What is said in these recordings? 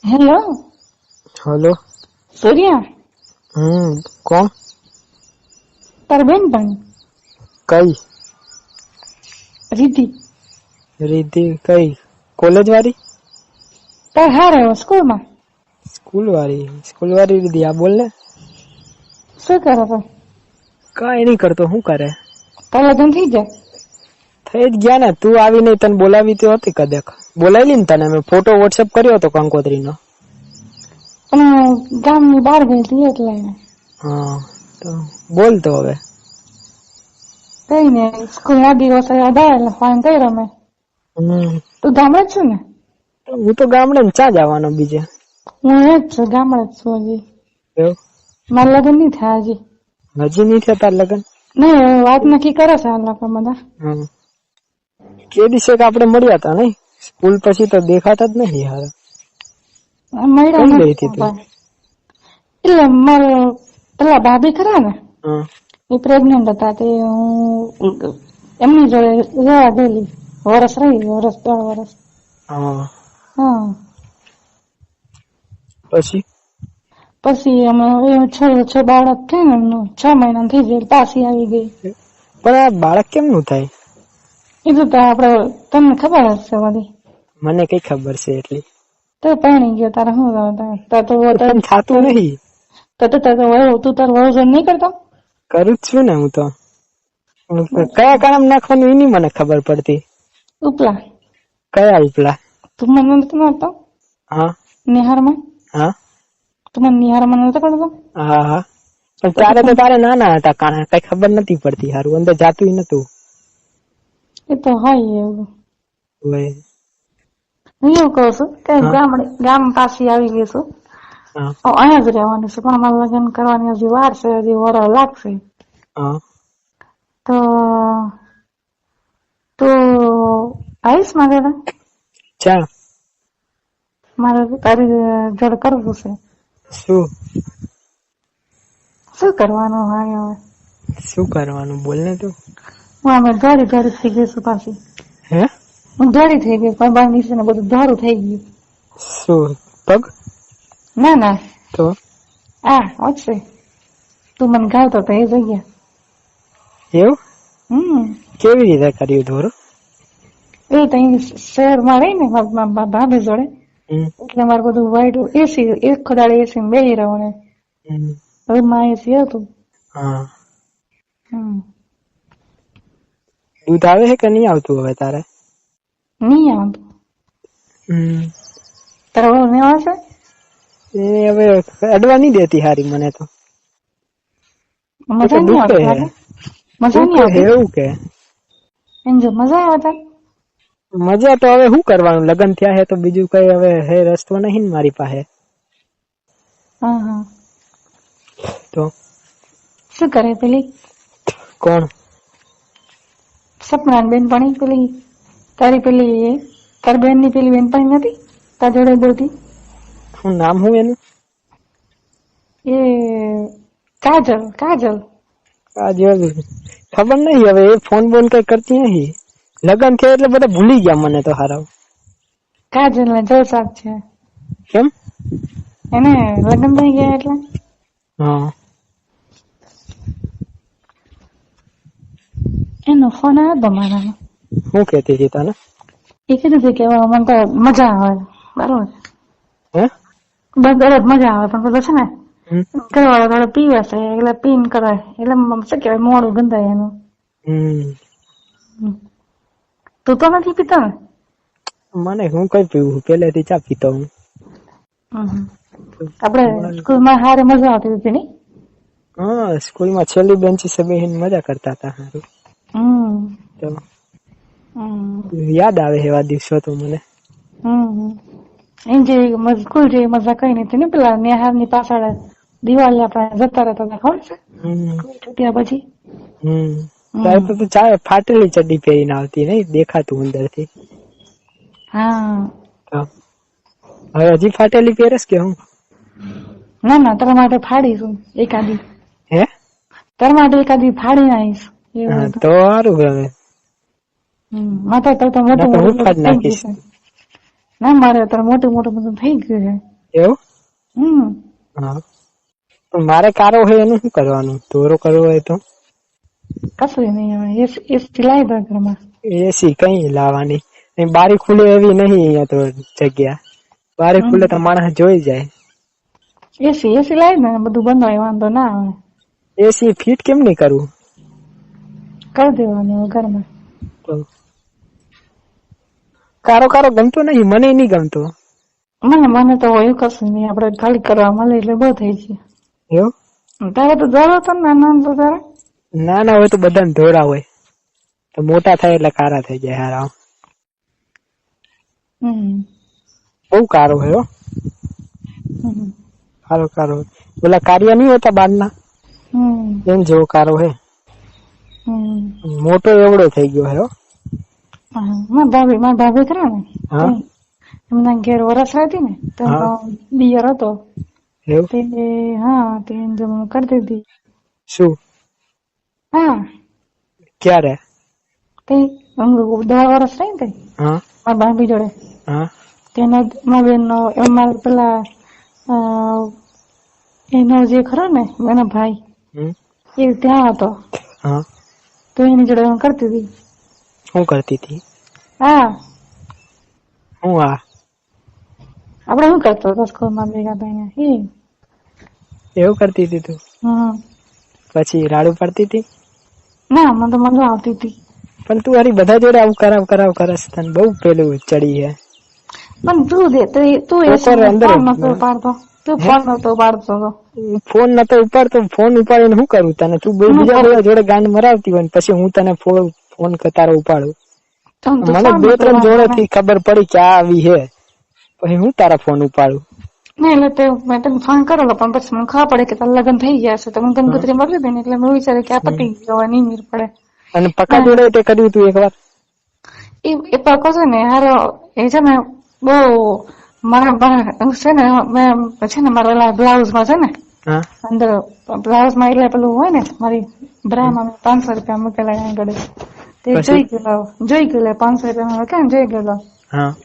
Hello. Hello. સૂર્યા. કોણ? તાર બેન પણ કઈ? રીતિ. રીતિ કઈ? કોલેજ વાળી? તાર હારે સ્કૂલમાં. સ્કૂલ વાળી રીતિ. આ બોલ ને. શું કરે તો? કઈ નહીં કરતો. શું કરે? તાર લગ્ન થઈ જાય? થઈ જ ગયા ને. તું આવી નહીં, તને બોલાવી તો હતી કદાચ. બોલાવી ને તને મેં ફોટો વોટ્સએપ કર્યો હતો કંકોત્રીનો. પણ ગામની બહાર ગઈ હતી એટલે. હા તો બોલ તો હવે. કઈ ને સ્કૂલ ના દિવસો યાદ આવે એટલે ફોન કર્યો મેં. તું ગામડે જ છું ને? હું તો ગામડે ને ચા જવાનો બીજે. હું એ જ છું, ગામડે જ છું હજી. એવું? મારા લગ્ન નહીં થયા હજી. હજી નહીં થયા તાર લગ્ન? નહીં, વાત નક્કી કરે છે આ લોકો બધા. કે દિવસે આપડે મળ્યા હતા નહીં? સ્કૂલ પછી તો દેખાતા જ નહીં યાર. મળ્યા નથી. એટલે મારે પેલા ભાભી ખરા ને, એ પ્રેગ્નેન્ટ હતા તે હું એમની જોડે રહેવા ગયેલી. વરસ રહી, 2 વર્ષ. હા. પછી અમે છ બાળક થયા ને એમનું 6 મહિના થઈ જાય પાછી આવી ગઈ. પણ આ બાળક કેમનું થાય? એ તો આપડે તમને ખબર હશે બધી. મને કઈ ખબર છે એટલી. તો પાણી ગયો તારે શું થતું નહીં. તું તાર વજન નહીં કરતો? કરું જ છું ને હું તો. કયા કામ નાખવાનું એની મને ખબર પડતી. ઉપલા. કયા ઉપલા? તું મને નથી મારતો? હા. નિહારમાં? હા. તું મને નિહારમાં નતો કરતો? હા. પણ ત્યારે તો તારે નાના હતા કાના, કઈ ખબર નથી પડતી. હારું અંદર જાતું નતું. એ તો હોય એવું. હું એવું કઉ છું કે ગામ પાસે આવી ગઈ છું, અહીંયા જ રહેવાનું છે, પણ અમારે લગ્ન કરવાની હજી વાર છે, હજી વરસ લાગશે. તો તું આવીશ મારે? ચા મારે તારી જોડે કરવું છે. શું કરવાનું હોય હવે? શું કરવાનું બોલ ને તું. હું અમે ધોરી થઈ ગઈ છું પાછી. હે? હું ધોરી થઈ ગઈ, પણ નીચે ને બધું ધોરું થઈ ગયું. શું પગ? ના તો છે તું મને ગાવતો તો એ જગ્યા. એવું? કેવી રીતે કર્યું ધોરું? એ તો શહેરમાં રહી ને ભાભી જોડે, એટલે મારે બધું વાઈટ એસી એક ખોદાડે એસી બેહી રહ્યો ને હવે માં એસી હતું. દૂધ આવે છે કે નહીં આવતું હવે તારે? નહીં આવતું. તારા બહુ નહીં આવશે? એ હવે અડવા નહીં દેતી હારી મને તો. મજા નહીં આવતી. મજા નહીં આવતી એવું કે? એમ જો મજા આવતા. મજા તો હવે શું કરવાનું, લગ્ન થયા હે તો બીજું કઈ હવે હે રસ્તો નહીં મારી પાસે. તો શું કરે પેલી? કોણ? સપના બેનપણી પેલી તારી પેલી તાર બેન ની પેલી બેનપણી નથી તાર જોડે બોલતી? શું નામ હું એનું? એ કાજલ. ખબર નહીં હવે, એ ફોન બોન કઈ કરતી નહીં. લગ્ન થયા એટલે બધા ભૂલી ગયા મને તો હારા. કાજલ ને જલસાક છે. કેમ? એને લગ્ન થઈ ગયા એટલે. એનો ફોન આવ્યો હતો મારામાં. શું કેતી હતી તને? એ કીધું હતું કે મને તો મજા આવે. બરોબર બસ મજા આવે, પણ બધું છે ને ઘરવાળા થોડો પીવે છે એટલે પીન કરે એટલે શું કેવાય મોડું ગંધાય એનું. તું તો નથી પીતો ને? મને હું કઈ પીવું, પેલેથી ચા પીતો હું. આપડે સ્કૂલમાં હારે મજા આવતી હતી ને? સ્કૂલમાં છેલ્લી બેન્ચીસે બેહીને મજા કરતા હતા. યાદ આવે એવા દિવસો તો મને. એમ જે સ્કૂલ જેવી મજા કઈ નથી ને. પેલા નેહાર ની પાછળ દિવાળી આપણે જતા રહેતા હતા, ખબર છે? છૂટ્યા પછી ત્યારે તો તું ચા ફાટેલી ચડ્ડી પહેરીને આવતી નહીં, દેખાતું અંદર થી. હવે હજી ફાટેલી પહેરસ કે હું? ના તારા માટે ફાડીશું એકાદી. તારા માટે એકાદી ફાડી આવીશ. તો સારું. હવે માતા તો મોટું મોટું થઈ ગયું છે. ના મારે અત્યારે મોટું બધું થઈ ગયું છે. એવું? હમ હા, પણ મારે કારો હોય એનું શું કરવાનું? ધોરો કરવો હોય તો કશું નહીં હવે એસી લાવી દો ઘરમાં. એસી કઈ લાવવાની? બારી ખુલે એવી નહીં અહીંયા તો જગ્યા. બારી ખુલે તો માણસ જોઈ જાય. એસી લાવી દો, બધું બંધ હોય, વાંધો ના આવે. એસી ફિટ કેમ નહીં કરવું? કરી દેવાનું ઘરમાં. તો કારો ગમતો નહીં, મને નહીં ગમતો. મને તો હોય કશું નહીં, આપડે ખાલી કરવા મળે એટલે બહુ થઈ ગયું. એવું? તારે તો ધોરો હતો ને નાના તો તારે? નાના હોય તો બધાને ધોરા હોય, તો મોટા થાય એટલે કારા થઈ જાય. હારા બહુ કારો હોય. કારો પેલા કાર્ય નહીં હોતા બારના, એમ જેવો કારો હે. મોટો એવડો થઈ ગયો હે. મારા ભાભી ખરા ને, એમના ઘેર વરસ રહેતી ને તો દિયર હતો. હા, તે કરતી હતી. શું? હા, ક્યારે? 10 વર્ષ રહી ને મારા ભાભી જોડે. તેના મારા બેન નો અમારે પેલા એનો જે ખરો ને એનો ભાઈ એ ત્યાં હતો. તો એની જોડે હું કરતી હતી. શું કરતી હતી? હા, હું આપડે શું કરતો હતો સ્કૂલમાં ભેગા થઈને એવું કરતી હતી તું? પછી રાડું પડતી હતી? ના, મને તો મજા આવતી હતી. પણ તું હારી બધા જોડે આવું કરાવ કરસ, તને બહુ પેલું ચડી હે. પણ તું અંદર નતો પાડતો, તું ફોન નતો પાડતો. ફોન નતો ઉપાડતો, ફોન ઉપાડીને શું કરું તને? તું બીજા જોડે ગાંડ મરાવતી હોય પછી હું તને ફોન તારો ઉપાડું. મને 2-3 જોડે થી ખબર પડી કે આ આવી હે, પછી હું તારા ફોન ઉપાડું. નહીં એટલે મેં તને ફોન કરેલો, પણ પછી મને ખબર પડે કે તારા લગ્ન થઈ ગયા છે, તો મને કંકોત્રી મળી દે ને એટલે મેં વિચાર્યું કે આ પતિ ગયો નહીં મીર પડે. અને પક્કા જોડે તે કર્યું તું એક વાર? એ પક્કો છે ને હારો, એ છે ને બહુ મારા છે ને, મેં છે ને મારા બ્લાઉઝ માં છે ને અંદર બ્લાઉઝ માં એટલે પેલું હોય ને મારી બ્રામાં 500 રૂપિયા મૂકેલા આગળ. તે જોઈ ગયેલો 500 રૂપિયા કેમ જોઈ ગયેલો.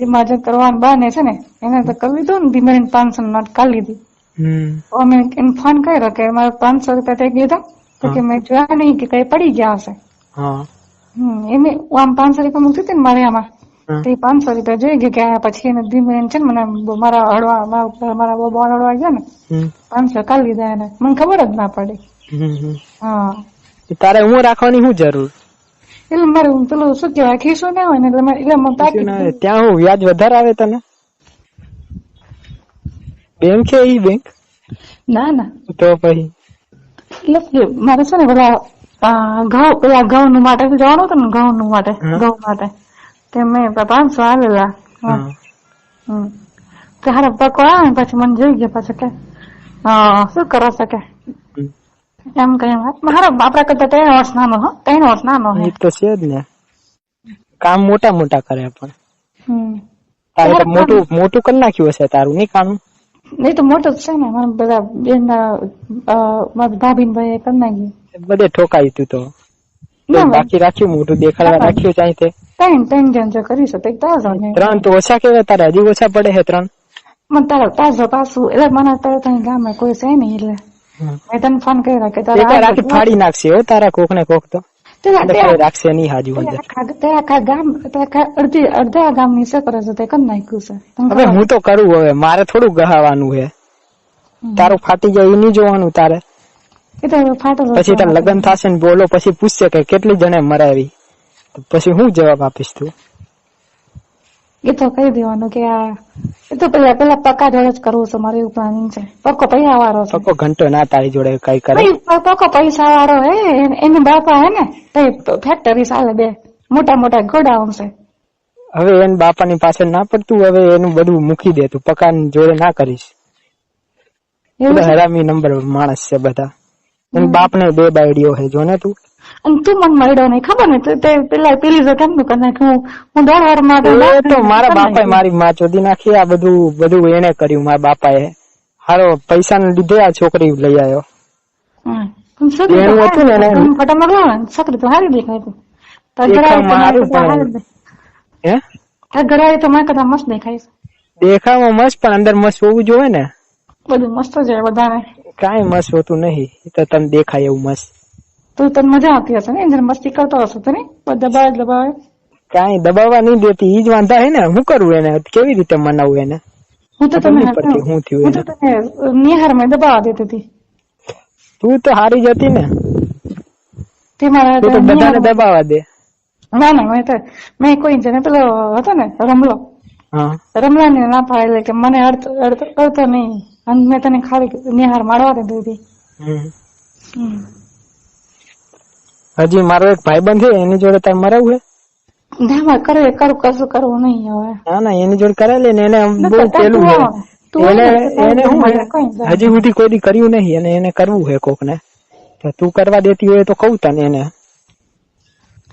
એમાં જે કરવાનું બાને છે ને એને તો કરી લીધું ને, ધીમે 500 નોટ કાઢી લીધી. અમે એને ફોન કર્યો કે મારે 500 રૂપિયા થઈ ગયા તો કે મેં જોયા નહીં કે કઈ પડી ગયા હશે. એમે આમ 500 રૂપિયા મૂકતી હતી ને મારે આમાં, તે 500 રૂપિયા જોઈ ગયા. પછી એને ધીમે છે ને મને મારા હળવા મારા બોલ હળવા ગયા ને 500 કાઢી લીધા એને, મને ખબર જ ના પડી. હા, તારે હું રાખવાની શું જરૂર? એટલે મારે પેલું શું કેવાય ખીસું ના હોય ને એટલે ત્યાં હું વ્યાજ વધારે આવે તને? બેંક છે ઈ બેંક? ના તો પછી એટલે મારે છે ને પેલા ઘઉં નું માટે જવાનું હતું ને, ઘઉં માટે તે મેં 500 આવેલા. હારા પકો આવે પછી મને જોઈ ગયા પછી કે શું કરો શકે એમ કઈ મારા આપડા કરતા 3 વર્ષ નાનો. 3 વર્ષ નાનો હે તો છે જ ને. કામ મોટા કરે પણ તારે મોટું કરી નાખ્યું હશે તારું, નહીં કામ? નહીં તો મોટું જ છે ને, મારા બધા બેન મારા ભાભી ભાઈ કરી નાખ્યું. બધે ઠોકાયું તું તો બાકી રાખ્યું, મોટું દેખાડવા રાખ્યું ચાહે તે 3 જણ જો કરી શકે. 3 તો ઓછા કેવાય, તારે હજી ઓછા પડે છે 3? મને તારે તાજો પાછું એટલે મને અત્યારે ગામમાં કોઈ છે નહીં એટલે મેં તને ફોન કર્યો કે તારા ફાડી નાખશે હો તારા કોક ને કોક તો રાખશે નહીં. હાજુ અડધા ગામ ની સકર છે તે કરી નાખ્યું છે. હવે હું તો કરું, હવે મારે થોડું ગહાવાનું છે. તારું ફાટી જાય એ નહીં જોવાનું તારે. પછી તાર લગ્ન થશે ને બોલો પછી પૂછશે કે કેટલી જણે મરાવી, પછી હું જવાબ આપીશ તું? એ તો કહી દેવાનું કે એ તો પેલા પક્કા જોડે જ કરવું છે મારે, એવું પ્લાનિંગ છે. પક્કો પૈસા વાળો છે. પક્કો ઘંટો ના તારી જોડે કઈ કરે. પક્કો પૈસા વાળો હે, એને બાપા હે ને ફેક્ટરી ચાલે, 2 મોટા ગોડાઉન છે. હવે એને બાપાની પાછળ ના પડતું, હવે એનું બધું મૂકી દે તું, પક્કા જોડે ના કરીશ. હરામી નંબર માણસ છે બધા. એના બાપ ને 2 બાયડીઓ હે, જો ને તું. અને તું મને મળ્યો નહીં ખબર ને, પેલી જો કેમ નું નાખ્યું હું 10 વાર માં તો મારા બાપાએ મારી માં ચોદી નાખી. આ બધું એને કર્યું મારા બાપાએ. હારો પૈસા ને લીધે આ છોકરી લઈ આવ્યો. છોકરી તો હારી દેખાય ઘરે તો મારે કરતા મસ્ત દેખાય. દેખાવામાં મસ્ત પણ અંદર મસ્ત હોવું જોઈએ ને. બધું મસ્ત જ બધાને. કાંઈ મસ્ત હોતું નહીં, તો તને દેખાય એવું મસ્ત. તો તને મજા આવતી હશે ને, એને મસ્તી કરતો હશે તો નહીં, દબાવે. કાંઈ દબાવવા નહીં દેતી, ઈ જ વાંધા હે ને. શું કરવું એને, કેવી રીતે મનાવવું એને? હું તો તને નિહારમાં દબાવવા દેતી હતી. તું તો હારી જતી ને, તે તું તો બધાને દબાવવા દે. ના મેં કોઈ જને પેલો હતો ને રમલો, રમલા ને ના પાડે કે મને અડતો નહીં, મેં તને ખાલી નિહાર મારવા દીધી હતી. હજી મારો એક ભાઈબંધ છે, એની જોડે તારે મરાવું હે? ના કશું કરવું નહીં હવે. ના એની જોડે કરાવી લે ને, એને બહુ પેલું એને હજી સુધી કોઈ દી કર્યું નહીં, અને એને કરવું છે કોક ને. તું કરવા દેતી હોય તો કઉ તને એને.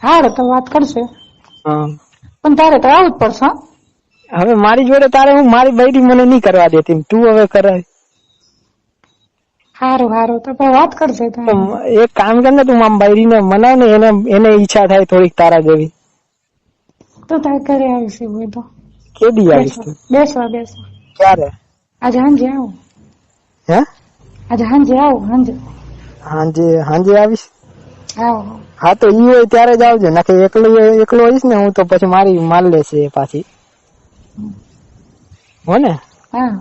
હારે તો વાત કરશે, પણ તારે તો આવું જ પડશે. હવે મારી જોડે તારે હું મારી બૈરી મને નહીં કરવા દેતી, તું હવે કરાય. હારું તો વાત કરશે. એક કામ કર ને, તું આમ બૈરી ને મનાવ ને, એને ઈચ્છા થાય થોડીક તારા જેવી. તો તારે ઘરે આવીશ હોય તો. કેદી આવીશ તું? બેસવા. ક્યારે? આજે સાંજે આવું. હે? આજે સાંજે આવું. સાંજે આવીશ. હા તો ઈ હોય ત્યારે જ આવજો, નાખે એકલો હોઈશ ને હું તો પછી મારી માલ લેશે પાછી, હો ને? હા.